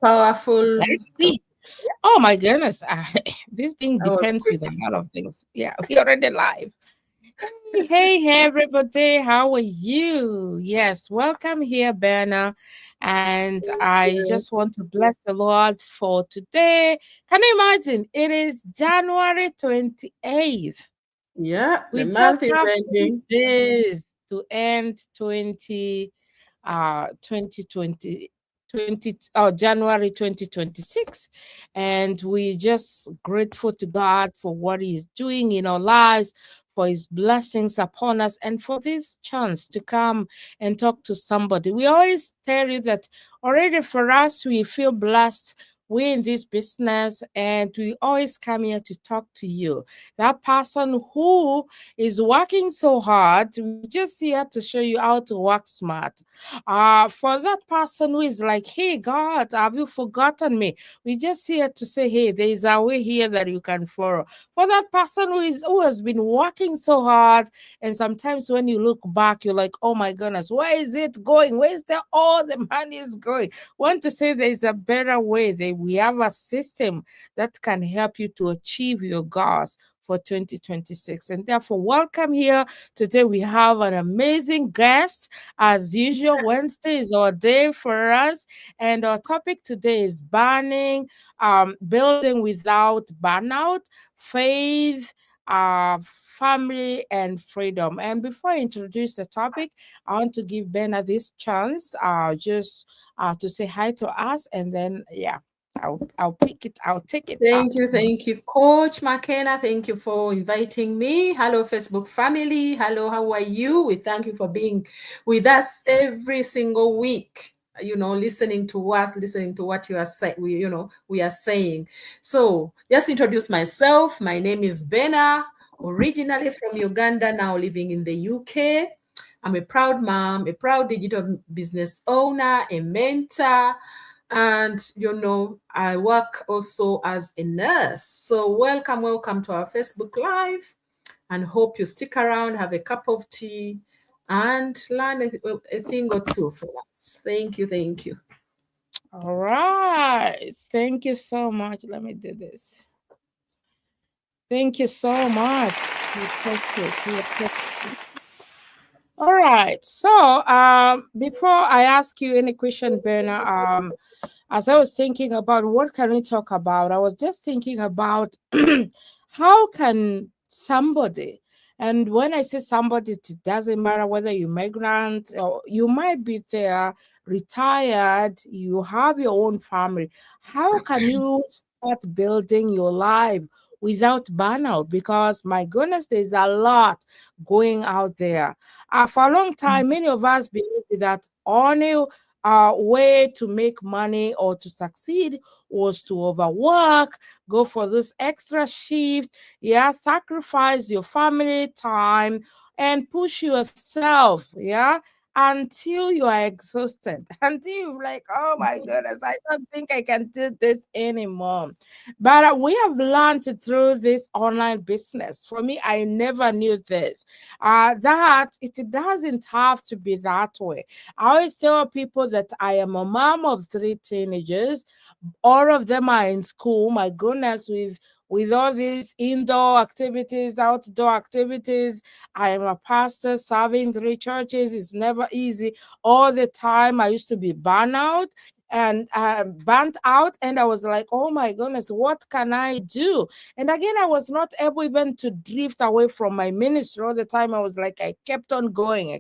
Powerful Let's stuff. see. Oh my goodness. This thing That was depends quick. with a lot of things. Yeah, we already live. Hey, everybody. How are you? Yes, welcome here, Berna. And I Yeah, just want to bless the Lord for today. Can you imagine? It is January 28th. yeah, the We month just is have 2 ending. days to end 2020, January 2026. And we just grateful to God for what He's doing in our lives, for His blessings upon us, and for this chance to come and talk to somebody. We always tell you that already for us, we feel blessed. We're in this business and we always come here to talk to you. That person who is working so hard, we just here to show you how to work smart. For that person who is like, hey, God, have you forgotten me? We just here to say, hey, there is a way here that you can follow. For that person who has been working so hard, and sometimes when you look back, you're like, oh my goodness, where is it going? Where's the all the money is going? Want to say there is a better way. That we have a system that can help you to achieve your goals for 2026. And therefore, welcome here. Today we have an amazing guest. As usual, Wednesday is our day for us. And our topic today is building without burnout, faith, family, and freedom. And before I introduce the topic, I want to give Benna this chance just to say hi to us. And then, yeah, I'll take it up. Thank you, Coach McKenna. Thank you for inviting me. Hello, Facebook family. Hello, how are you? We thank you for being with us every single week. Listening to us, listening to what you are saying. We are saying. So, just introduce myself. My name is Bena, originally from Uganda, now living in the UK. I'm a proud mom, a proud digital business owner, a mentor, and I work also as a nurse. So welcome to our Facebook Live, and hope you stick around, have a cup of tea, and learn a thing or two from us. Thank you. All right. Thank you so much. Let me do this. Thank you so much. We appreciate. We appreciate. All right. So, before I ask you any question, Berna, as I was thinking about what can we talk about, I was just thinking about how can somebody, and when I say somebody, it doesn't matter whether you're migrant or you might be there, retired, you have your own family. How can you start building your life without burnout? Because my goodness, there's a lot going out there. For a long time, many of us believe that only way to make money or to succeed was to overwork, go for this extra shift, yeah, sacrifice your family time and push yourself, yeah, until you are exhausted, until you're like, oh my goodness, I don't think I can do this anymore. But we have learned through this online business. For me, I never knew this. That it doesn't have to be that way. I always tell people that I am a mom of three teenagers. All of them are in school. My goodness, with all these indoor activities, outdoor activities. I am a pastor serving three churches. It's never easy. All the time, I used to be burnt out, and I was like, oh my goodness, what can I do? And again, I was not able even to drift away from my ministry. All the time I was like, I kept on going,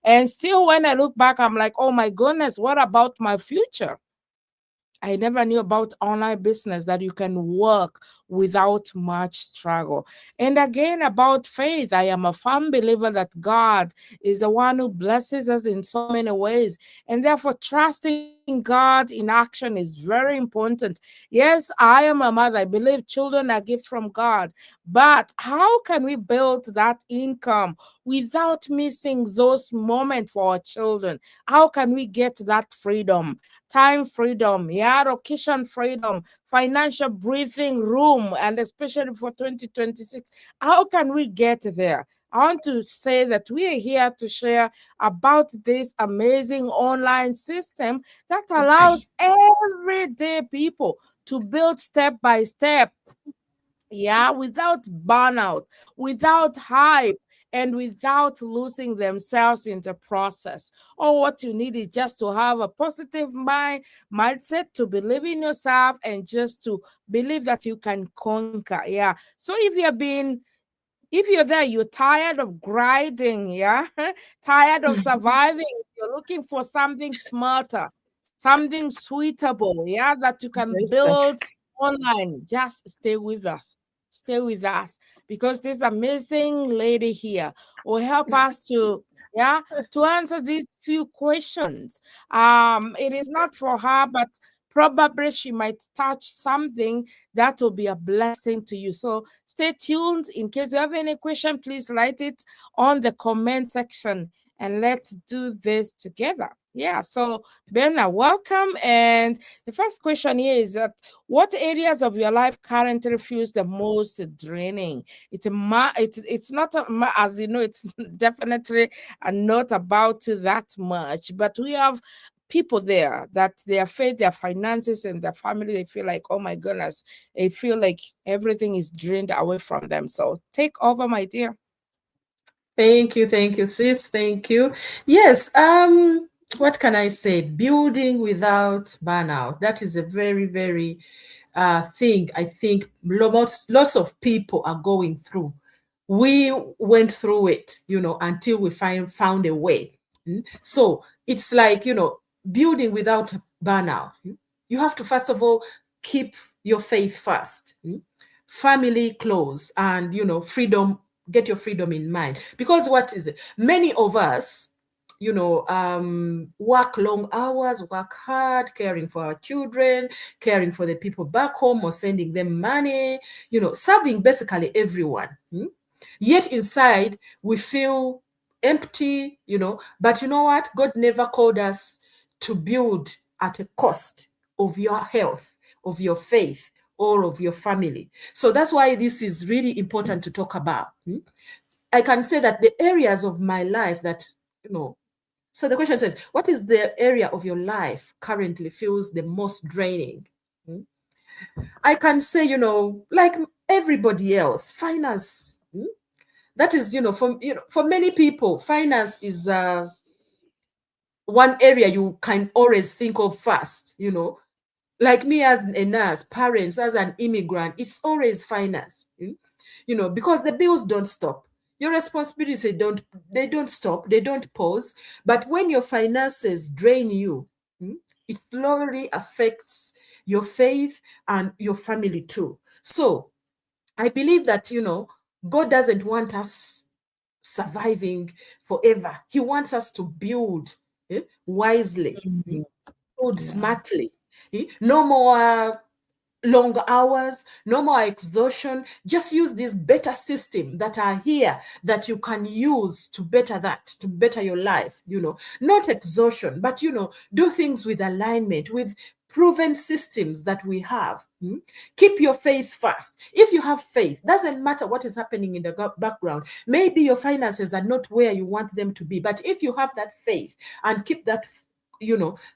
and still when I look back, I'm like, oh my goodness, what about my future? I never knew about online business, that you can work without much struggle. And again, about faith, I am a firm believer that God is the one who blesses us in so many ways. And therefore, trusting God in action is very important. Yes, I am a mother. I believe children are gifts from God. But how can we build that income without missing those moments for our children? How can we get that freedom? Time freedom, yeah, location freedom, financial breathing room, and especially for 2026. How can we get there? I want to say that we are here to share about this amazing online system that allows everyday people to build step by step, yeah, without burnout, without hype, and without losing themselves in the process. All what you need is just to have a positive mindset, to believe in yourself, and just to believe that you can conquer. Yeah. So if you're there, you're tired of grinding, yeah, tired of surviving, you're looking for something smarter, something suitable, yeah, that you can build online, just stay with us. Stay with us, because this amazing lady here will help us to, yeah, to answer these few questions. It is not for her, but probably she might touch something that will be a blessing to you. So stay tuned. In case you have any question, please write it on the comment section, and let's do this together. Yeah, so Berna, welcome. And the first question here is that what areas of your life currently feels the most draining? It's not as you know, it's definitely not about that much, but we have people there that they affect their finances and their family. They feel like, oh my goodness, they feel like everything is drained away from them. So take over, my dear. Thank you, sis. Thank you. Yes, what can I say? Building without burnout. That is a very, very thing I think lots of people are going through. We went through it, until we found a way. So it's like, building without burnout. You have to first of all keep your faith first. Family close, and freedom, get your freedom in mind, because what is it, many of us work long hours, work hard, caring for our children, caring for the people back home, or sending them money, serving basically everyone. Yet inside we feel empty, but you know what, God never called us to build at a cost of your health, of your faith, or of your family. So that's why this is really important to talk about. I can say that the areas of my life that, so the question says, what is the area of your life currently feels the most draining? I can say, like everybody else, finance. That is, for many people, finance is one area you can always think of first, like me as a nurse, parents, as an immigrant, it's always finance, because the bills don't stop. Your responsibilities they don't stop, they don't pause. But when your finances drain you, it slowly affects your faith and your family too. So I believe that, God doesn't want us surviving forever. He wants us to build wisely, Mhm. build Yeah. smartly. No more long hours, no more exhaustion. Just use these better systems that are here that you can use to better that, to better your life, not exhaustion, but, do things with alignment, with proven systems that we have. Keep your faith first. If you have faith, doesn't matter what is happening in the background. Maybe your finances are not where you want them to be, but if you have that faith and keep that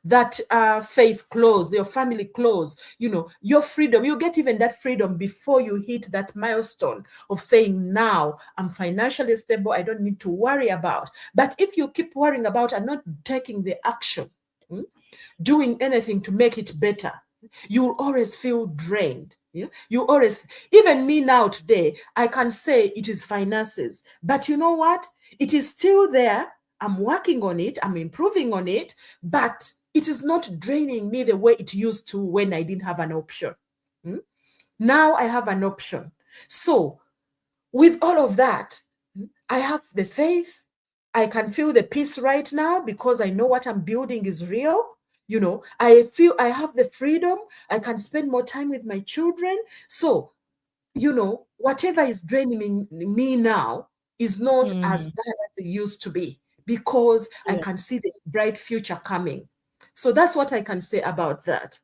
that faith close, your family close, your freedom, you get even that freedom before you hit that milestone of saying, now I'm financially stable, I don't need to worry about. But if you keep worrying about and not taking the action, doing anything to make it better, you will always feel drained. Yeah? You always, even me now today, I can say it is finances, but you know what? It is still there. I'm working on it, I'm improving on it, but it is not draining me the way it used to when I didn't have an option. Now I have an option. So, with all of that, I have the faith. I can feel the peace right now because I know what I'm building is real. I feel I have the freedom. I can spend more time with my children. So, whatever is draining me now is not as Mhm. bad as it used to be, because I Yeah. can see the bright future coming. So that's what I can say about that.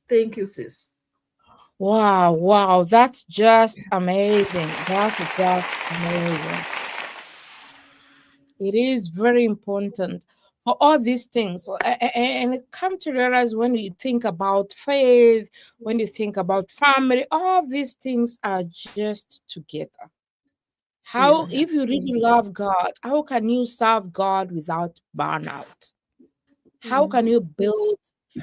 Thank you, sis. Wow, wow, that's just amazing. That's just amazing. It is very important for all these things. And come to realize when you think about faith, when you think about family, all these things are just together. How, Yeah, if you really love God, how can you serve God without burnout? How can you build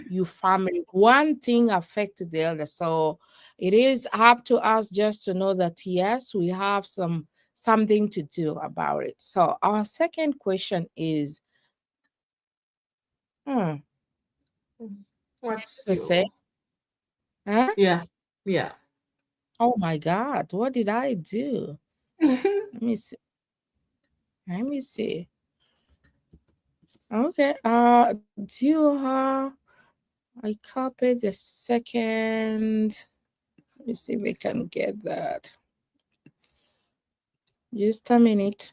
your family? One thing affects the other. So it is up to us just to know that yes, we have something to do about it. So our second question is, hmm, it's what's the same. your Huh? yeah, yeah. Oh my God, what did I do? Let me see. Let me see. Okay. Do you have? I copied the second. Let me see if we can get that. Just a minute.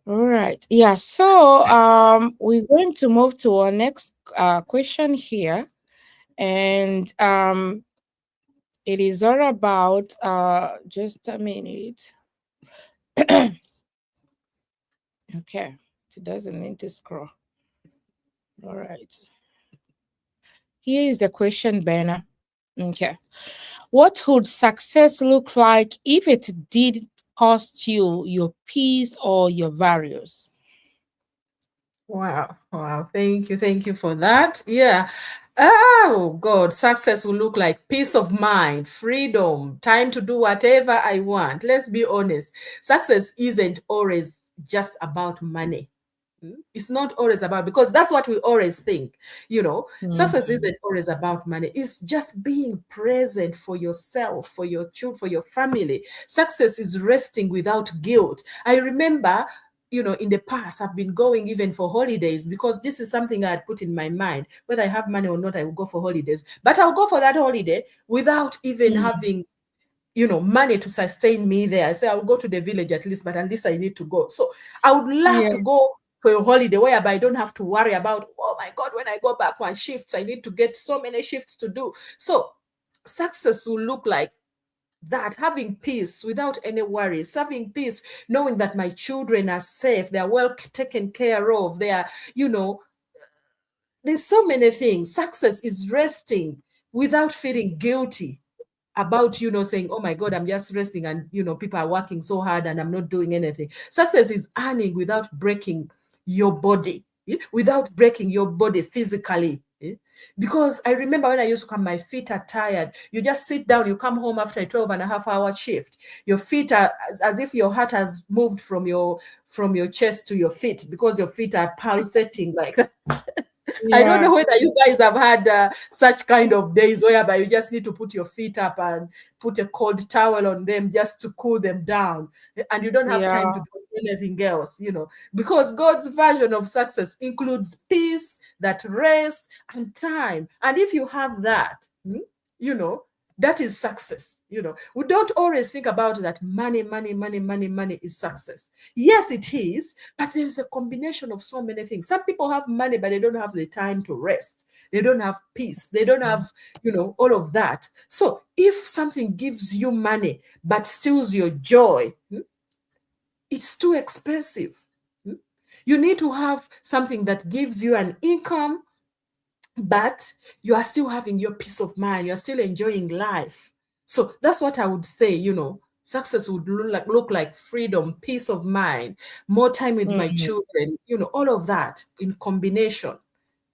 All right. Yeah. So we're going to move to our next question here, and it is all about just a minute. Okay. It doesn't need to scroll. All right. Here is the question, Bernard. Okay. What would success look like if it did cost you your peace or your values? Wow, wow. Thank you for that. Yeah. Oh, God, success will look like peace of mind, freedom, time to do whatever I want. Let's be honest. Success isn't always just about money. It's not always about, because that's what we always think. Success Mhm. isn't always about money. It's just being present for yourself, for your children, for your family. Success is resting without guilt. I remember, in the past, I've been going even for holidays because this is something I had put in my mind. Whether I have money or not, I will go for holidays. But I'll go for that holiday without even Mm. having money to sustain me there. I say I'll go to the village at least, but at least I need to go. So I would love Yeah. to go for a holiday whereby I don't have to worry about, oh my God, when I go back on shifts, I need to get so many shifts to do. So success will look like that, having peace without any worries, having peace, knowing that my children are safe, they are well taken care of, they are, there's so many things. Success is resting without feeling guilty about saying, oh my God, I'm just resting, and people are working so hard and I'm not doing anything. Success is earning without breaking your body, without breaking your body physically. Because I remember when I used to come, my feet are tired. You just sit down, you come home after a 12 and a half hour shift. Your feet are as if your heart has moved from your chest to your feet, because your feet are pulsating like that. I don't Yeah. know whether you guys have had such kind of days whereby you just need to put your feet up and put a cold towel on them just to cool them down, and you don't have time to Yeah. do anything else, because God's version of success includes peace, that rest, and time. And if you have that, you know, that is success. We don't always think about that money is success. Yes, it is, but there's a combination of so many things. Some people have money, but they don't have the time to rest. They don't have peace. They don't have, all of that. So if something gives you money but steals your joy, it's too expensive. Hmm? You need to have something that gives you an income, but you are still having your peace of mind. You're still enjoying life. So that's what I would say. Success would look like freedom, peace of mind, more time with my Mhm. children, all of that in combination.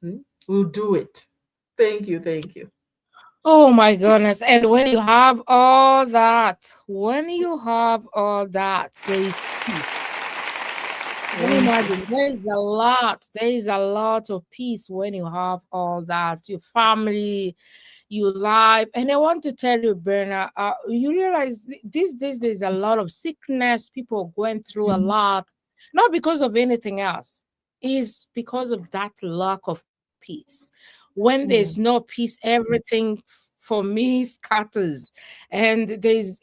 hmm, will do it. Thank you. Thank you. Oh my goodness. And when you have all that, there is peace. Can you Thank you. imagine? There is a lot of peace when you have all that, your family, your life. And I want to tell you, Berna, you realize these days there's a lot of sickness, people going through a Mhm. lot, not because of anything else, is because of that lack of peace. When there's Mm. no peace, everything for me scatters, and there's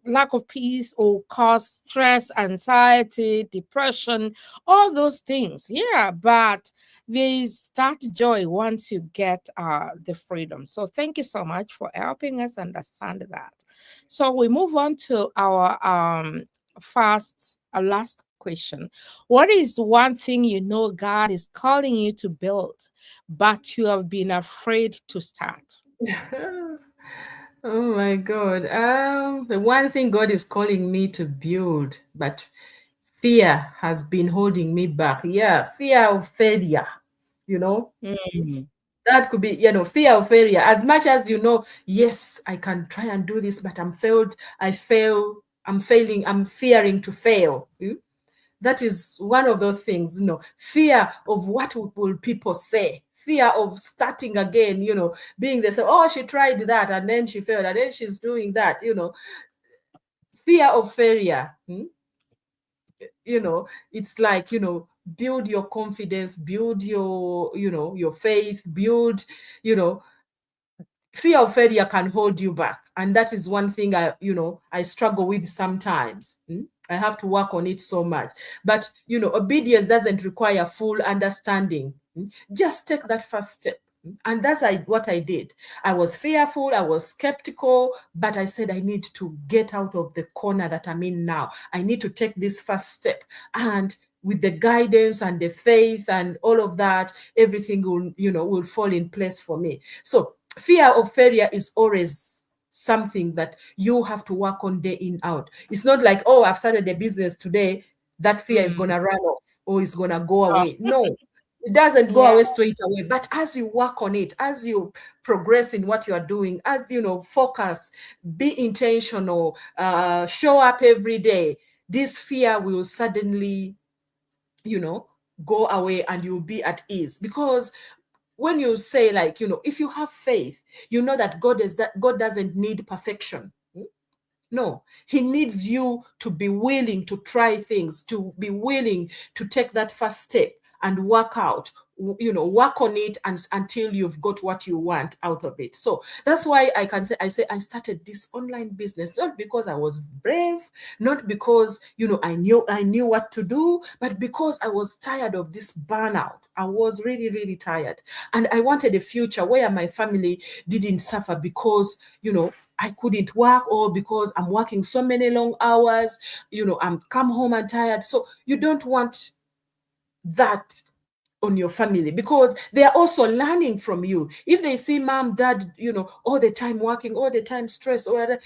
lack of peace or cause stress, anxiety, depression, all those things. Yeah, but there's that joy once you get the freedom. So thank you so much for helping us understand that. So we move on to our last question. What is one thing you know God is calling you to build, but you have been afraid to start? Oh my God. The one thing God is calling me to build, but fear has been holding me back. Yeah, fear of failure, you know. Mm, That could be, fear of failure. As much as yes, I can try and do this, but I'm failed. I fail. I'm failing. I'm fearing to fail. That is one of those things, fear of what will people say, fear of starting again, being they say, oh, she tried that and then she failed and then she's doing that, fear of failure. It's like, build your confidence, build your, your faith, build, you know, fear of failure can hold you back, and that is one thing I struggle with sometimes. I have to work on it so much, but obedience doesn't require full understanding. Just take that first step. And that's what I did. I was fearful, I was skeptical, but I said I need to get out of the corner that I'm in now. I need to take this first step, and with the guidance and the faith and all of that, everything will fall in place for me. So fear of failure is always something that you have to work on day in, out. It's not like, oh, I've started a business today, that fear is going mm, to run off or it's going to go oh, away. No, it doesn't go yeah. away straight away. But as you work on it, as you progress in what you are doing, as focus, be intentional, show up every day, this fear will suddenly you know go away and you'll be at ease. Because when you say, like, if you have faith, that God doesn't need perfection. No, he needs you to be willing to try things, to be willing to take that first step and work on it, and until you've got what you want out of it. So that's why I started this online business, not because I was brave, not because I knew what to do, but because I was tired of this burnout. I was really, really tired, and I wanted a future where my family didn't suffer because I couldn't work, or because I'm working so many long hours. I'm come home and tired. So you don't want that on your family, because they are also learning from you. If they see mom, dad, all the time working, all the time stress, or other,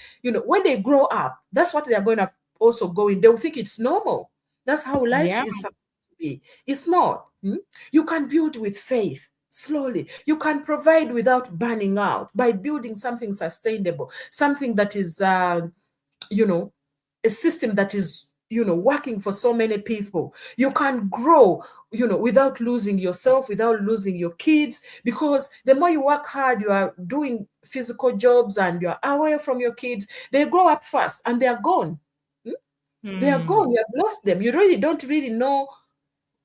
when they grow up, that's what they're going to also go in. They'll think it's normal. That's how life Yeah. is supposed to be. It's not. You can build with faith. Slowly, you can provide without burning out by building something sustainable, something that is, you know, a system that is, working for so many people. You can grow, without losing yourself, without losing your kids, because the more you work hard, you are doing physical jobs and you're away from your kids, they grow up fast and they are gone. They are Mm, gone. You have lost them. You really don't really know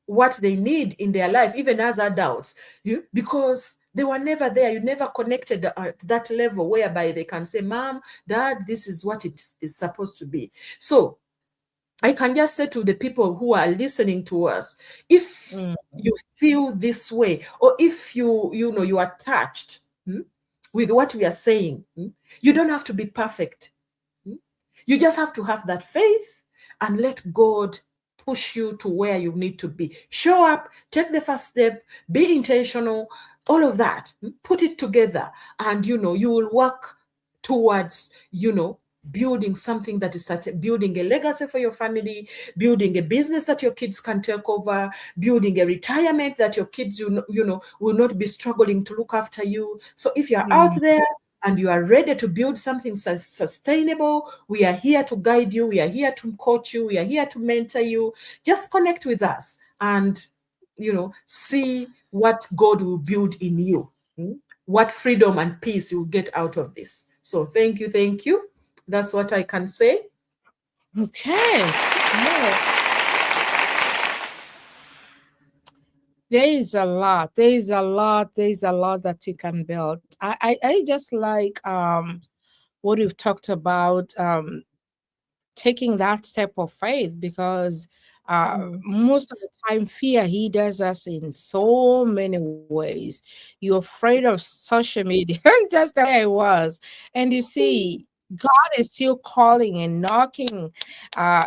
what they need in their life, even as adults, because they were never there. You never connected at that level whereby they can say, mom, dad, this is what it is supposed to be. So I can just say to the people who are listening to us, if mm, you feel this way, or if you are touched with what we are saying, you don't have to be perfect. You just have to have that faith and let God push you to where you need to be. Show up, take the first step, be intentional, all of that. Put it together, and you will work towards, building something that is building a legacy for your family, building a business that your kids can take over, building a retirement that your kids will not be struggling to look after you. So if you're out mm. there and you are ready to build something sustainable, we are here to guide you. We are here to coach you. We are here to mentor you. Just connect with us and, see what God will build in you. What freedom and peace you'll get out of this. So thank you. Thank you. That's what I can say. Okay. Yeah. There is a lot. There is a lot. There is a lot that you can build. I just like what you've talked about, taking that step of faith, because Mm, most of the time fear hinders us in so many ways. You're afraid of social media just the way I was, and you see God is still calling and knocking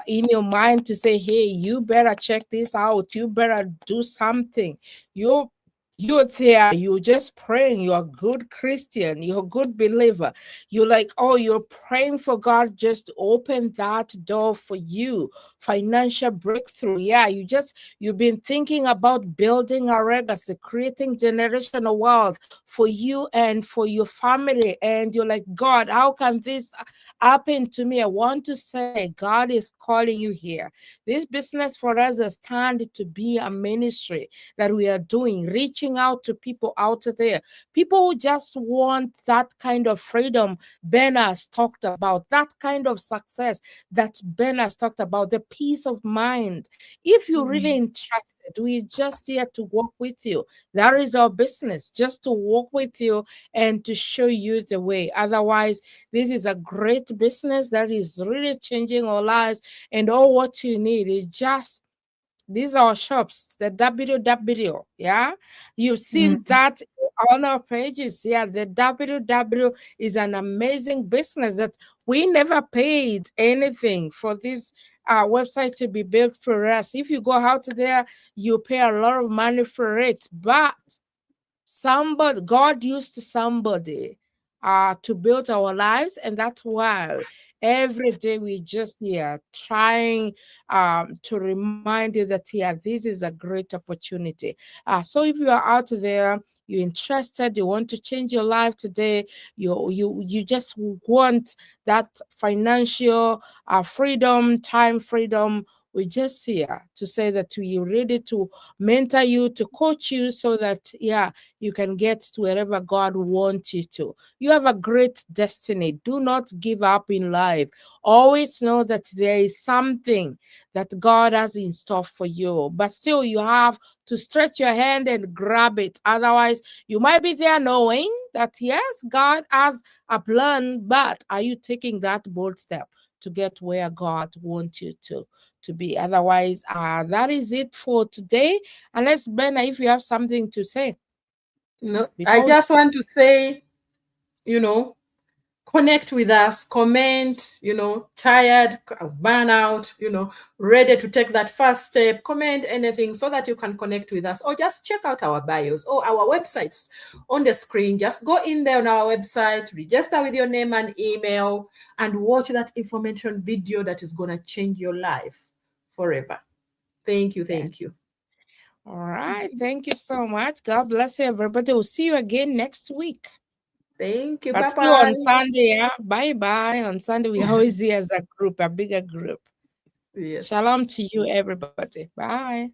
in your mind to say, hey, you better check this out, you better do something. You you're there, you're just praying, you're a good Christian, you're a good believer. You're like, oh, you're praying for God just to open that door for you, financial breakthrough. Yeah, you've been thinking about building a legacy, creating generational wealth for you and for your family. And you're like, God, how can this happen to me? I want to say, God is calling you here. This business for us has turned to be a ministry that we are doing, reaching out to people out there. People who just want that kind of freedom Ben has talked about, that kind of success that Ben has talked about, the peace of mind. If you're really mm, interested, we're just here to work with you. That is our business, just to work with you and to show you the way. Otherwise, this is a great business that is really changing our lives. And all what you need is just these are shops, the www. Yeah, you've seen mm. that on our pages. Yeah, the www is an amazing business that we never paid anything for this website to be built for us. If you go out there, you pay a lot of money for it, but somebody, God used somebody to build our lives, and that's why every day we just here trying to remind you that this is a great opportunity. So if you are out there, you're interested, you want to change your life today, you just want that financial freedom, time freedom, we're just here to say that we're ready to mentor you, to coach you, so that you can get to wherever God wants you to. You have a great destiny. Do not give up in life. Always know that there is something that God has in store for you, but still you have to stretch your hand and grab it. Otherwise, you might be there knowing that yes, God has a plan, but are you taking that bold step to get where God wants you to be? Otherwise, that is it for today. Unless Bena, if you have something to say No, I before we. just want to say, you know, connect with us, comment, tired, burnout, ready to take that first step, comment anything so that you can connect with us, or just check out our bios or our websites on the screen. Just go in there on our website, register with your name and email, and watch that information video that is going to change your life forever. Thank you. Thank Yes. you. All right. Thank you so much. God bless you, everybody. We'll see you again next week. Thank you. But Bye see you on bye. Sunday. Yeah. Bye bye. On Sunday, we always see as a group, a bigger group. Shalom Yes. to you, everybody. Bye.